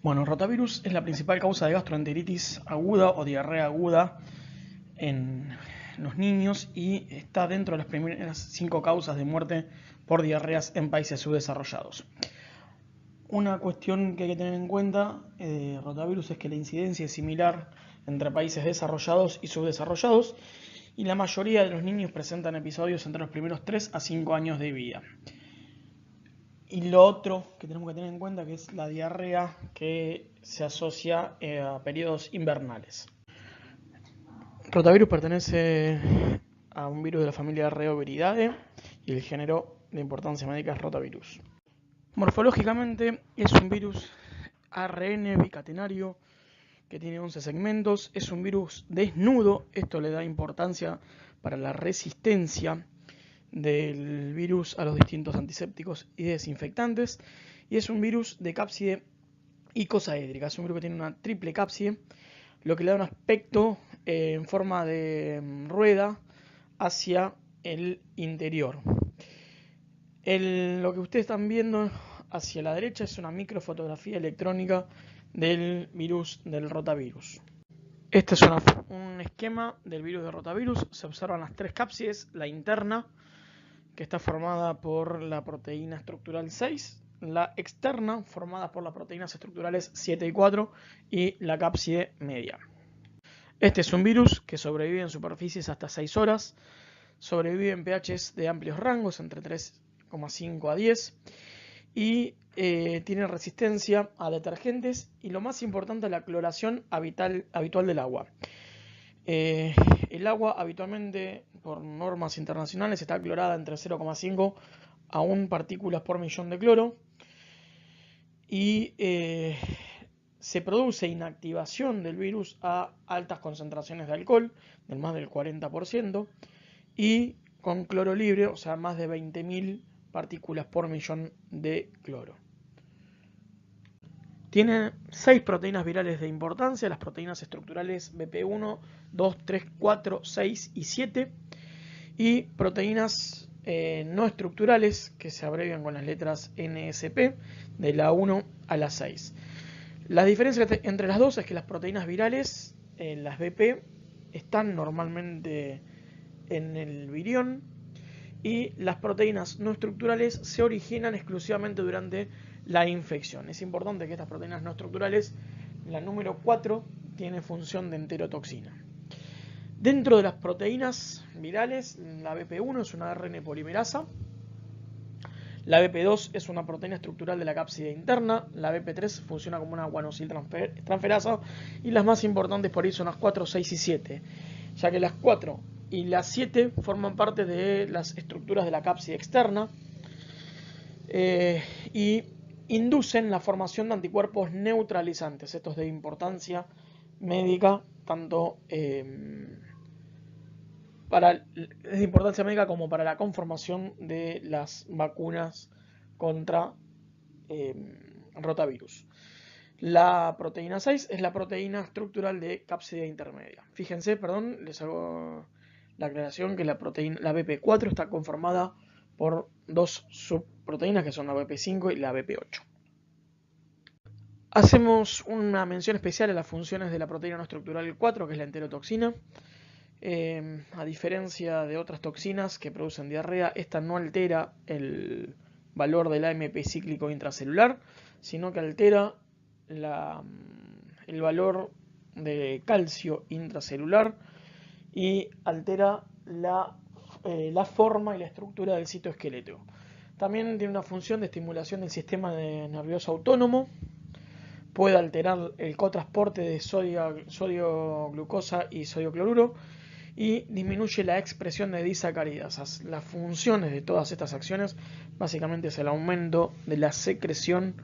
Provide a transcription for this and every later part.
Bueno, rotavirus es la principal causa de gastroenteritis aguda o diarrea aguda en los niños y está dentro de las primeras 5 causas de muerte por diarreas en países subdesarrollados. Una cuestión que hay que tener en cuenta de rotavirus es que la incidencia es similar entre países desarrollados y subdesarrollados y la mayoría de los niños presentan episodios entre los primeros 3 a 5 años de vida. Y lo otro que tenemos que tener en cuenta que es la diarrea que se asocia a periodos invernales. Rotavirus pertenece a un virus de la familia Reoviridae y el género de importancia médica es rotavirus. Morfológicamente es un virus ARN bicatenario que tiene 11 segmentos, es un virus desnudo, esto le da importancia para la resistencia del virus a los distintos antisépticos y desinfectantes, y es un virus de cápside icosaédrica, es un virus que tiene una triple cápside, lo que le da un aspecto en forma de rueda hacia el interior. Lo que ustedes están viendo hacia la derecha es una microfotografía electrónica del virus del rotavirus. Este es un esquema del virus de rotavirus. Se observan las 3 cápsides, la interna, que está formada por la proteína estructural 6, la externa, formada por las proteínas estructurales 7 y 4, y la cápside media. Este es un virus que sobrevive en superficies hasta 6 horas, sobrevive en pHs de amplios rangos, entre 3,5 a 10, y tiene resistencia a detergentes y lo más importante, la cloración habitual del agua. El agua habitualmente, por normas internacionales, está clorada entre 0,5 a 1 partículas por millón de cloro y se produce inactivación del virus a altas concentraciones de alcohol, del más del 40%, y con cloro libre, o sea, más de 20.000 partículas por millón de cloro. Tiene 6 proteínas virales de importancia, las proteínas estructurales BP1, 2, 3, 4, 6 y 7, y proteínas no estructurales que se abrevian con las letras NSP de la 1 a la 6. La diferencia entre las dos es que las proteínas virales, las BP, están normalmente en el virión y las proteínas no estructurales se originan exclusivamente durante la infección. Es importante que estas proteínas no estructurales, la número 4, tiene función de enterotoxina. Dentro de las proteínas virales, la BP1 es una ARN polimerasa, la BP2 es una proteína estructural de la cápside interna, la BP3 funciona como una guanosil transferasa y las más importantes por ahí son las 4, 6 y 7, ya que las 4 y las 7 forman parte de las estructuras de la cápside externa y inducen la formación de anticuerpos neutralizantes. Esto es de importancia médica, tanto es de importancia médica como para la conformación de las vacunas contra rotavirus. La proteína 6 es la proteína estructural de cápside intermedia. Fíjense, les hago la aclaración que la BP4 está conformada por 2 subproteínas que son la BP5 y la BP8. Hacemos una mención especial a las funciones de la proteína no estructural 4, que es la enterotoxina. A diferencia de otras toxinas que producen diarrea, esta no altera el valor del AMP cíclico intracelular, sino que altera el valor de calcio intracelular y altera la forma y la estructura del citoesqueleto. También tiene una función de estimulación del sistema nervioso autónomo, puede alterar el cotransporte de sodio, glucosa y sodio cloruro y disminuye la expresión de disacáridas. Las funciones de todas estas acciones básicamente es el aumento de la secreción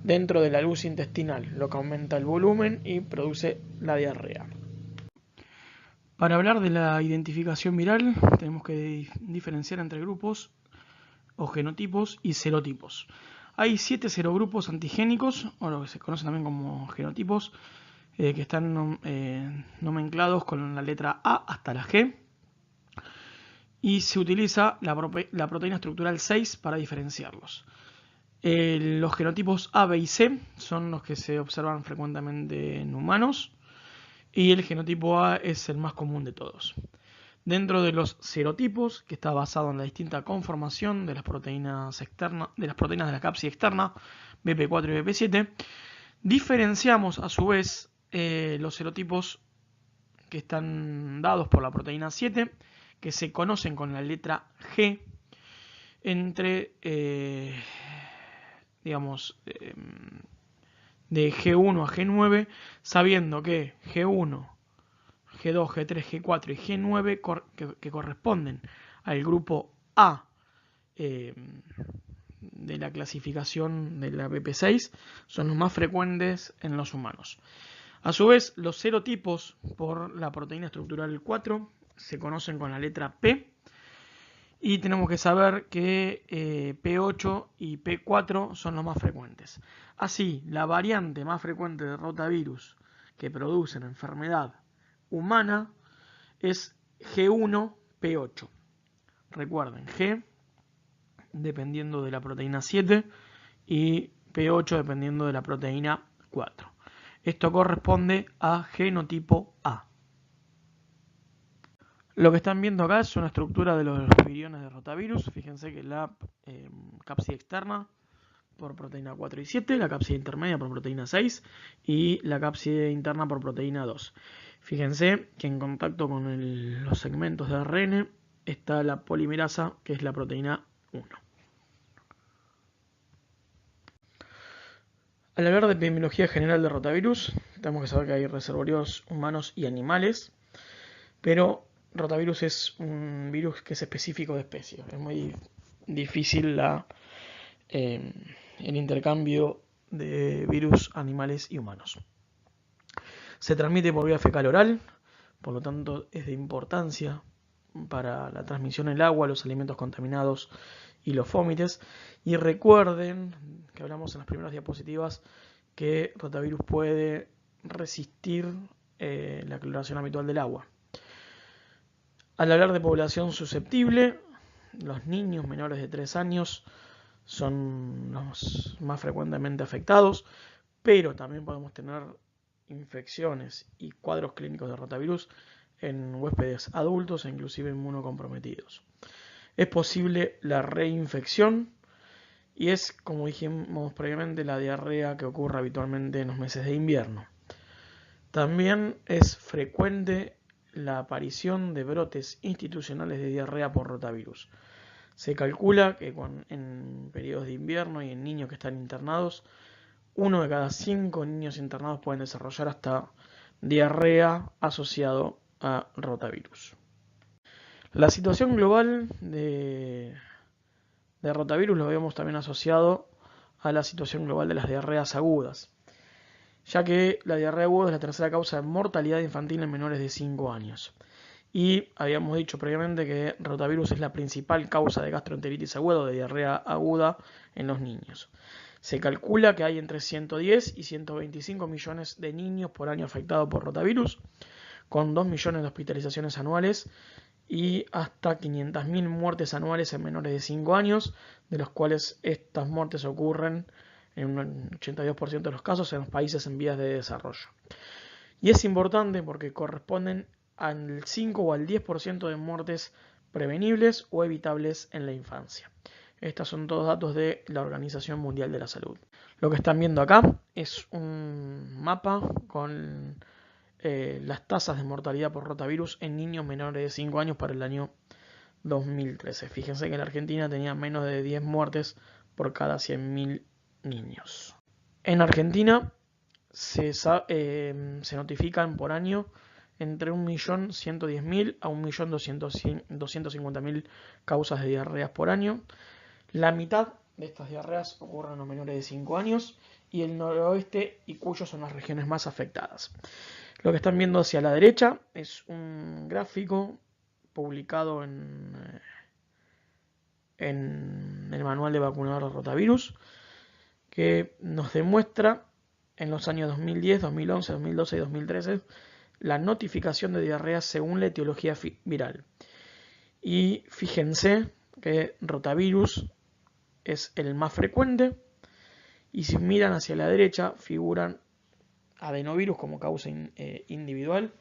dentro de la luz intestinal, lo que aumenta el volumen y produce la diarrea. Para hablar de la identificación viral tenemos que diferenciar entre grupos o genotipos y serotipos. Hay 7 serogrupos antigénicos, o lo que se conocen también como genotipos, que están nomenclados con la letra A hasta la G, y se utiliza la proteína estructural 6 para diferenciarlos. Los genotipos A, B y C son los que se observan frecuentemente en humanos y el genotipo A es el más común de todos. Dentro de los serotipos, que está basado en la distinta conformación de las proteínas externas, de la cápside externa, BP4 y BP7, diferenciamos a su vez los serotipos que están dados por la proteína 7, que se conocen con la letra G, entre, de G1 a G9, sabiendo que G1, G2, G3, G4 y G9 que corresponden al grupo A de la clasificación de la BP6 son los más frecuentes en los humanos. A su vez, los serotipos por la proteína estructural 4 se conocen con la letra P y tenemos que saber que P8 y P4 son los más frecuentes. Así, la variante más frecuente de rotavirus que produce la enfermedad humana es G1P8. Recuerden, G dependiendo de la proteína 7 y P8 dependiendo de la proteína 4. Esto corresponde a genotipo A. Lo que están viendo acá es una estructura de los viriones de rotavirus. Fíjense que la cápside externa por proteína 4 y 7, la cápside intermedia por proteína 6 y la cápside interna por proteína 2. Fíjense que en contacto con los segmentos de ARN está la polimerasa, que es la proteína 1. Al hablar de epidemiología general de rotavirus, tenemos que saber que hay reservorios humanos y animales, pero rotavirus es un virus que es específico de especies. Es muy difícil el intercambio de virus animales y humanos. Se transmite por vía fecal oral, por lo tanto es de importancia para la transmisión en el agua, los alimentos contaminados y los vómites. Y recuerden que hablamos en las primeras diapositivas que rotavirus puede resistir la cloración habitual del agua. Al hablar de población susceptible, los niños menores de 3 años son los más frecuentemente afectados, pero también podemos tener infecciones y cuadros clínicos de rotavirus en huéspedes adultos e inclusive inmunocomprometidos. Es posible la reinfección y es, como dijimos previamente, la diarrea que ocurre habitualmente en los meses de invierno. También es frecuente la aparición de brotes institucionales de diarrea por rotavirus. Se calcula que en periodos de invierno y en niños que están internados, 1 de cada 5 niños internados pueden desarrollar hasta diarrea asociado a rotavirus. La situación global de rotavirus lo vemos también asociado a la situación global de las diarreas agudas, ya que la diarrea aguda es la tercera causa de mortalidad infantil en menores de 5 años. Y habíamos dicho previamente que rotavirus es la principal causa de gastroenteritis aguda o de diarrea aguda en los niños. Se calcula que hay entre 110 y 125 millones de niños por año afectados por rotavirus, con 2 millones de hospitalizaciones anuales y hasta 500.000 muertes anuales en menores de 5 años, de los cuales estas muertes ocurren en un 82% de los casos en los países en vías de desarrollo. Y es importante porque corresponden al 5 o al 10% de muertes prevenibles o evitables en la infancia. Estos son todos datos de la Organización Mundial de la Salud. Lo que están viendo acá es un mapa con las tasas de mortalidad por rotavirus en niños menores de 5 años para el año 2013. Fíjense que la Argentina tenía menos de 10 muertes por cada 100.000 niños. En Argentina se notifican por año entre 1.110.000 a 1.250.000 causas de diarreas por año. La mitad de estas diarreas ocurren en los menores de 5 años y el noroeste y Cuyo son las regiones más afectadas. Lo que están viendo hacia la derecha es un gráfico publicado en el manual de vacunador de rotavirus que nos demuestra en los años 2010, 2011, 2012 y 2013 la notificación de diarreas según la etiología viral. Y fíjense que rotavirus es el más frecuente Y si miran hacia la derecha, figuran adenovirus como causa individual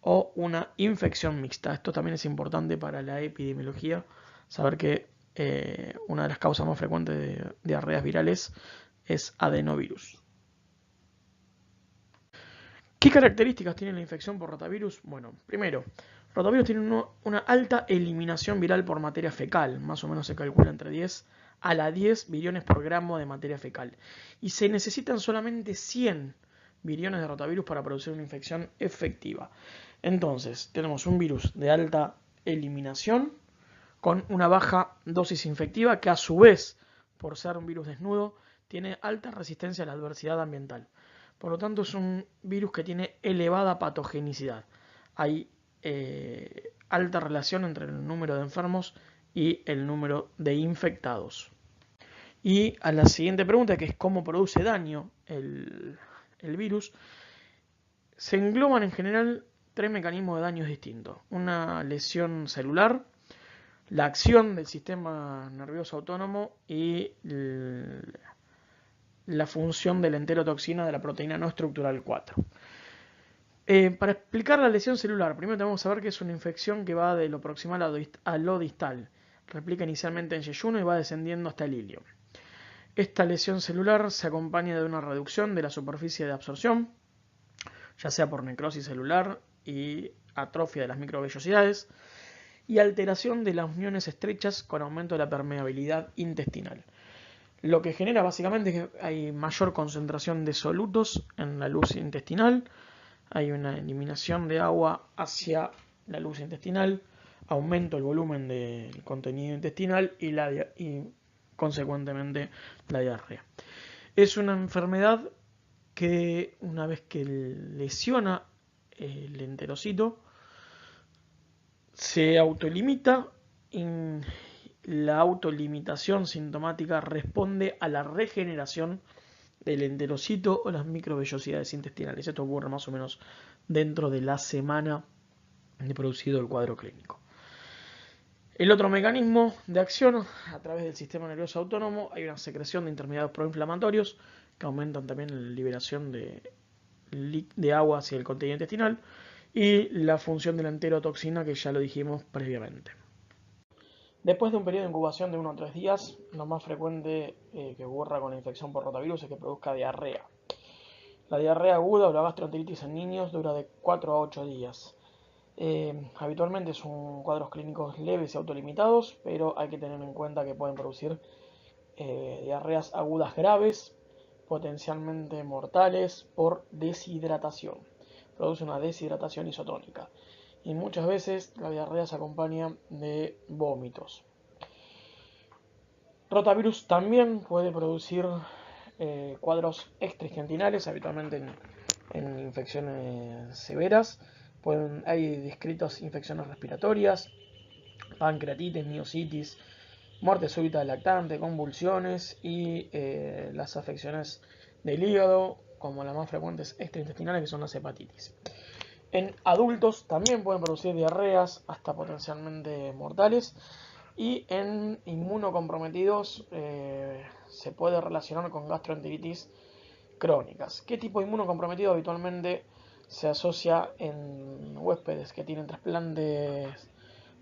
o una infección mixta. Esto también es importante para la epidemiología, saber que una de las causas más frecuentes de diarreas virales es adenovirus. ¿Qué características tiene la infección por rotavirus? Bueno, primero, rotavirus tiene una alta eliminación viral por materia fecal, más o menos se calcula entre 10 a la 10 viriones por gramo de materia fecal. Y se necesitan solamente 100 viriones de rotavirus para producir una infección efectiva. Entonces, tenemos un virus de alta eliminación con una baja dosis infectiva que a su vez, por ser un virus desnudo, tiene alta resistencia a la adversidad ambiental. Por lo tanto, es un virus que tiene elevada patogenicidad. Hay alta relación entre el número de enfermos y el número de infectados. Y a la siguiente pregunta, que es cómo produce daño el virus, se engloban en general 3 mecanismos de daños distintos. Una lesión celular, la acción del sistema nervioso autónomo y la función de la enterotoxina de la proteína no estructural 4. Para explicar la lesión celular, primero tenemos que saber que es una infección que va de lo proximal a lo distal. Replica inicialmente en yeyuno y va descendiendo hasta el ilio. Esta lesión celular se acompaña de una reducción de la superficie de absorción, ya sea por necrosis celular y atrofia de las microvellosidades, y alteración de las uniones estrechas con aumento de la permeabilidad intestinal. Lo que genera básicamente es que hay mayor concentración de solutos en la luz intestinal, hay una eliminación de agua hacia la luz intestinal, aumento el volumen del contenido intestinal y consecuentemente la diarrea. Es una enfermedad que una vez que lesiona el enterocito se autolimita. La autolimitación sintomática responde a la regeneración del enterocito o las microvellosidades intestinales. Esto ocurre más o menos dentro de la semana de producido el cuadro clínico. El otro mecanismo de acción, a través del sistema nervioso autónomo, hay una secreción de intermediarios proinflamatorios que aumentan también la liberación de agua hacia el contenido intestinal y la función de la enterotoxina, que ya lo dijimos previamente. Después de un periodo de incubación de 1 o 3 días, lo más frecuente que ocurra con la infección por rotavirus es que produzca diarrea. La diarrea aguda o la gastroenteritis en niños dura de 4 a 8 días. Habitualmente son cuadros clínicos leves y autolimitados, pero hay que tener en cuenta que pueden producir diarreas agudas graves, potencialmente mortales por deshidratación. Produce una deshidratación isotónica. Y muchas veces la diarrea se acompaña de vómitos. Rotavirus también puede producir cuadros extraintestinales, habitualmente en infecciones severas. Hay descritos infecciones respiratorias, pancreatitis, miositis, muerte súbita del lactante, convulsiones y las afecciones del hígado, como las más frecuentes extraintestinales, que son las hepatitis. En adultos también pueden producir diarreas hasta potencialmente mortales, y en inmunocomprometidos se puede relacionar con gastroenteritis crónicas. ¿Qué tipo de inmunocomprometido? Habitualmente se asocia en huéspedes que tienen trasplantes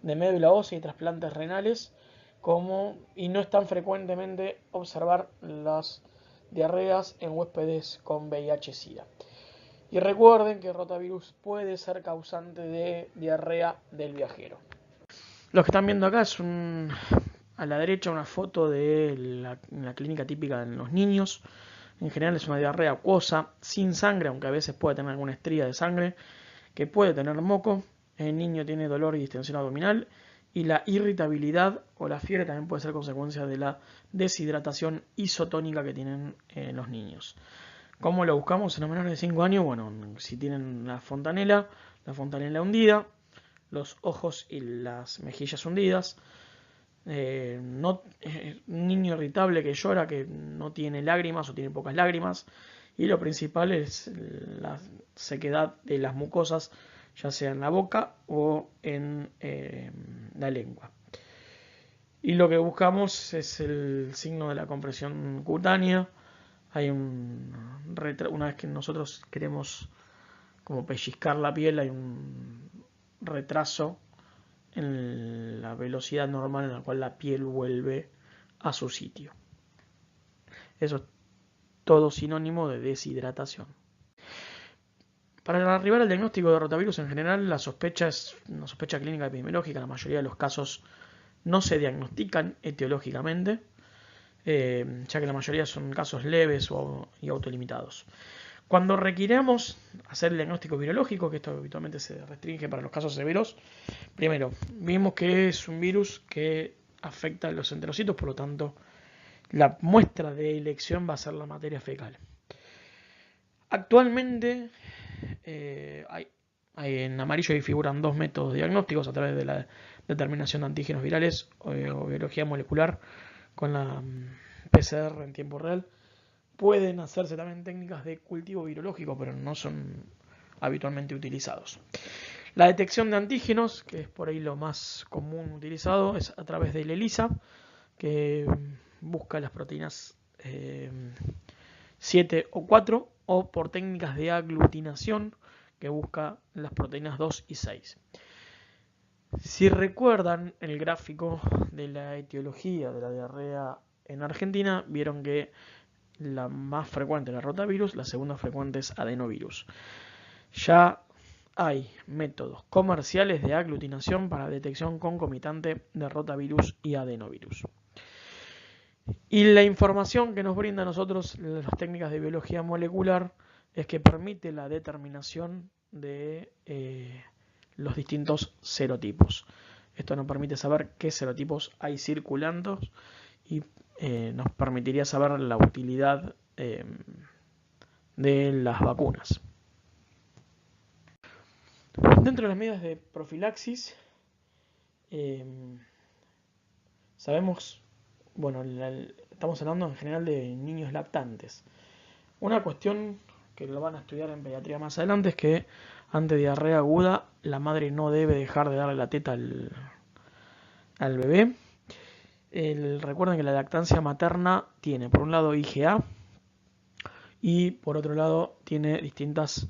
de médula ósea y trasplantes renales, y no es tan frecuentemente observar las diarreas en huéspedes con VIH-Sida. Y recuerden que el rotavirus puede ser causante de diarrea del viajero. Lo que están viendo acá es a la derecha una foto de la clínica típica en los niños. En general es una diarrea acuosa, sin sangre, aunque a veces puede tener alguna estría de sangre, que puede tener moco. El niño tiene dolor y distensión abdominal, y la irritabilidad o la fiebre también puede ser consecuencia de la deshidratación isotónica que tienen los niños. ¿Cómo lo buscamos en los menores de 5 años? Bueno, si tienen la fontanela hundida, los ojos y las mejillas hundidas, un niño irritable que llora, que no tiene lágrimas o tiene pocas lágrimas, y lo principal es la sequedad de las mucosas, ya sea en la boca o en la lengua. Y lo que buscamos es el signo de la compresión cutánea, hay una vez que nosotros queremos como pellizcar la piel, hay un retraso en la velocidad normal en la cual la piel vuelve a su sitio. Eso es todo sinónimo de deshidratación. Para arribar al diagnóstico de rotavirus en general, la sospecha es una sospecha clínica epidemiológica. La mayoría de los casos no se diagnostican etiológicamente, ya que la mayoría son casos leves y autolimitados. Cuando requiramos hacer el diagnóstico virológico, que esto habitualmente se restringe para los casos severos, primero, vimos que es un virus que afecta a los enterocitos, por lo tanto, la muestra de elección va a ser la materia fecal. Actualmente, en amarillo ahí figuran dos métodos diagnósticos a través de la determinación de antígenos virales o biología molecular con la PCR en tiempo real. Pueden hacerse también técnicas de cultivo virológico, pero no son habitualmente utilizados. La detección de antígenos, que es por ahí lo más común utilizado, es a través del ELISA, que busca las proteínas 7 o 4, o por técnicas de aglutinación, que busca las proteínas 2 y 6. Si recuerdan el gráfico de la etiología de la diarrea en Argentina, vieron que la más frecuente es la rotavirus, la segunda frecuente es adenovirus. Ya hay métodos comerciales de aglutinación para detección concomitante de rotavirus y adenovirus. Y la información que nos brinda a nosotros las técnicas de biología molecular es que permite la determinación de los distintos serotipos. Esto nos permite saber qué serotipos hay circulando y nos permitiría saber la utilidad de las vacunas. Dentro de las medidas de profilaxis, sabemos, bueno, estamos hablando en general de niños lactantes. Una cuestión que lo van a estudiar en pediatría más adelante es que ante diarrea aguda la madre no debe dejar de darle la teta al bebé. Recuerden que la lactancia materna tiene por un lado IgA y por otro lado tiene distintas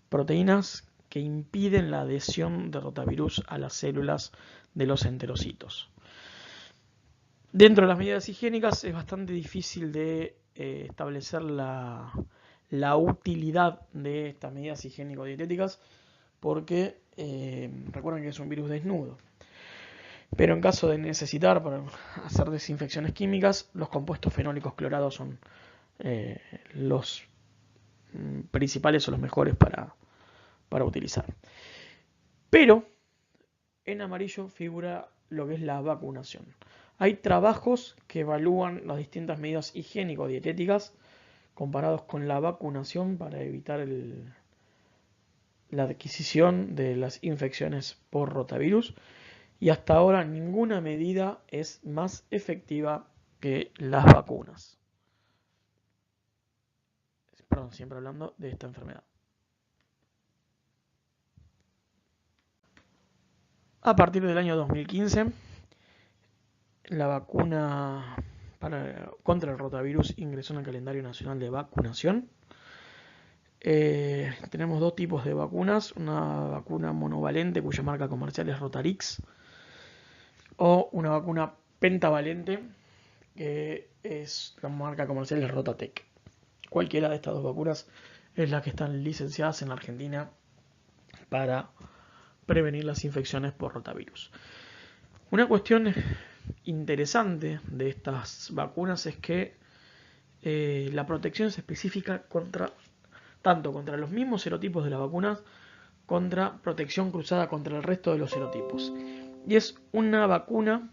proteínas que impiden la adhesión de rotavirus a las células de los enterocitos. Dentro de las medidas higiénicas es bastante difícil de establecer la utilidad de estas medidas higiénico-dietéticas porque recuerden que es un virus desnudo. Pero en caso de necesitar para hacer desinfecciones químicas, los compuestos fenólicos clorados son los principales o los mejores para utilizar. Pero en amarillo figura lo que es la vacunación. Hay trabajos que evalúan las distintas medidas higiénico-dietéticas comparados con la vacunación para evitar la adquisición de las infecciones por rotavirus. Y hasta ahora ninguna medida es más efectiva que las vacunas. Perdón, siempre hablando de esta enfermedad. A partir del año 2015, la vacuna contra el rotavirus ingresó en el calendario nacional de vacunación. Tenemos dos tipos de vacunas, una vacuna monovalente cuya marca comercial es Rotarix, o una vacuna pentavalente que es la marca comercial es Rotatec. Cualquiera de estas dos vacunas es la que están licenciadas en la Argentina para prevenir las infecciones por rotavirus. Una cuestión interesante de estas vacunas es que la protección es específica tanto contra los mismos serotipos de las vacunas, contra protección cruzada contra el resto de los serotipos. Y es una vacuna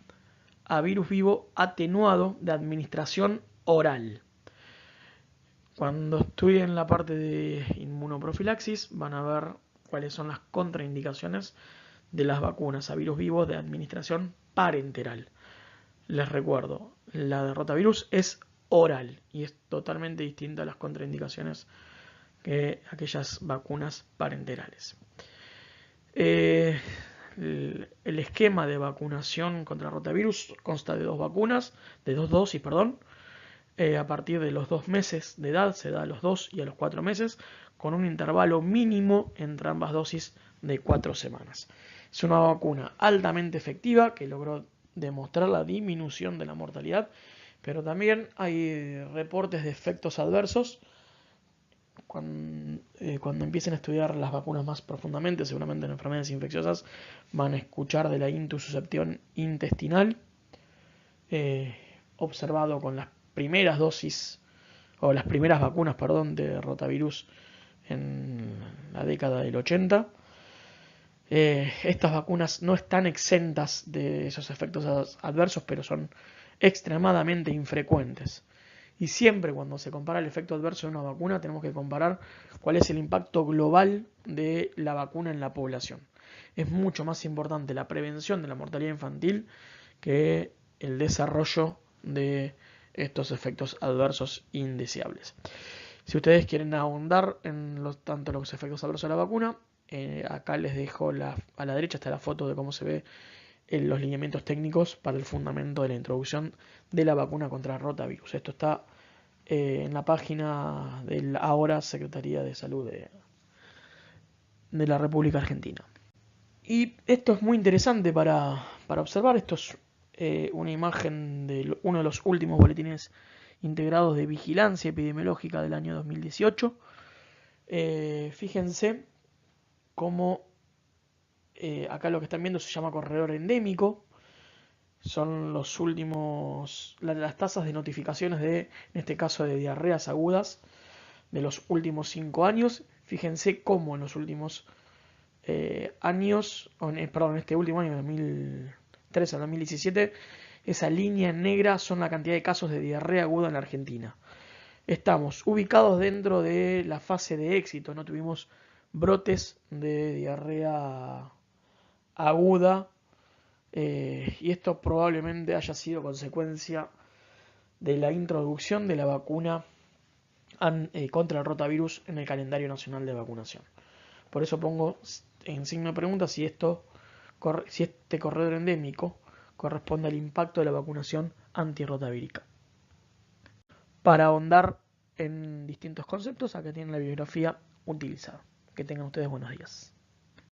a virus vivo atenuado de administración oral. Cuando estudien la parte de inmunoprofilaxis van a ver cuáles son las contraindicaciones de las vacunas a virus vivos de administración parenteral. Les recuerdo, la de rotavirus es oral y es totalmente distinta a las contraindicaciones que aquellas vacunas parenterales. El esquema de vacunación contra rotavirus consta de dos dosis, a partir de los 2 meses de edad, se da a los 2 y a los 4 meses, con un intervalo mínimo entre ambas dosis de 4 semanas. Es una vacuna altamente efectiva que logró demostrar la disminución de la mortalidad, pero también hay reportes de efectos adversos. Cuando empiecen a estudiar las vacunas más profundamente, seguramente en enfermedades infecciosas, van a escuchar de la intususcepción intestinal, observado con las primeras dosis, o las primeras vacunas, perdón, de rotavirus en la década del 80. Estas vacunas no están exentas de esos efectos adversos, pero son extremadamente infrecuentes. Y siempre cuando se compara el efecto adverso de una vacuna, tenemos que comparar cuál es el impacto global de la vacuna en la población. Es mucho más importante la prevención de la mortalidad infantil que el desarrollo de estos efectos adversos indeseables. Si ustedes quieren ahondar en tanto los efectos adversos de la vacuna, acá les dejo a la derecha está la foto de cómo se ve los lineamientos técnicos para el fundamento de la introducción de la vacuna contra rotavirus. Esto está en la página de la ahora Secretaría de Salud de la República Argentina. Y esto es muy interesante para observar. Esto es una imagen de uno de los últimos boletines integrados de vigilancia epidemiológica del año 2018. Fíjense cómo acá lo que están viendo se llama corredor endémico. Son los últimos, las tasas de notificaciones en este caso de diarreas agudas de los últimos 5 años. Fíjense cómo en los últimos años, en este último año, 2013 al 2017, esa línea en negra son la cantidad de casos de diarrea aguda en la Argentina. Estamos ubicados dentro de la fase de éxito, no tuvimos brotes de diarrea aguda, y esto probablemente haya sido consecuencia de la introducción de la vacuna contra el rotavirus en el calendario nacional de vacunación. Por eso pongo en signo de pregunta si este corredor endémico corresponde al impacto de la vacunación antirrotavírica. Para ahondar en distintos conceptos, acá tienen la bibliografía utilizada. Que tengan ustedes buenos días.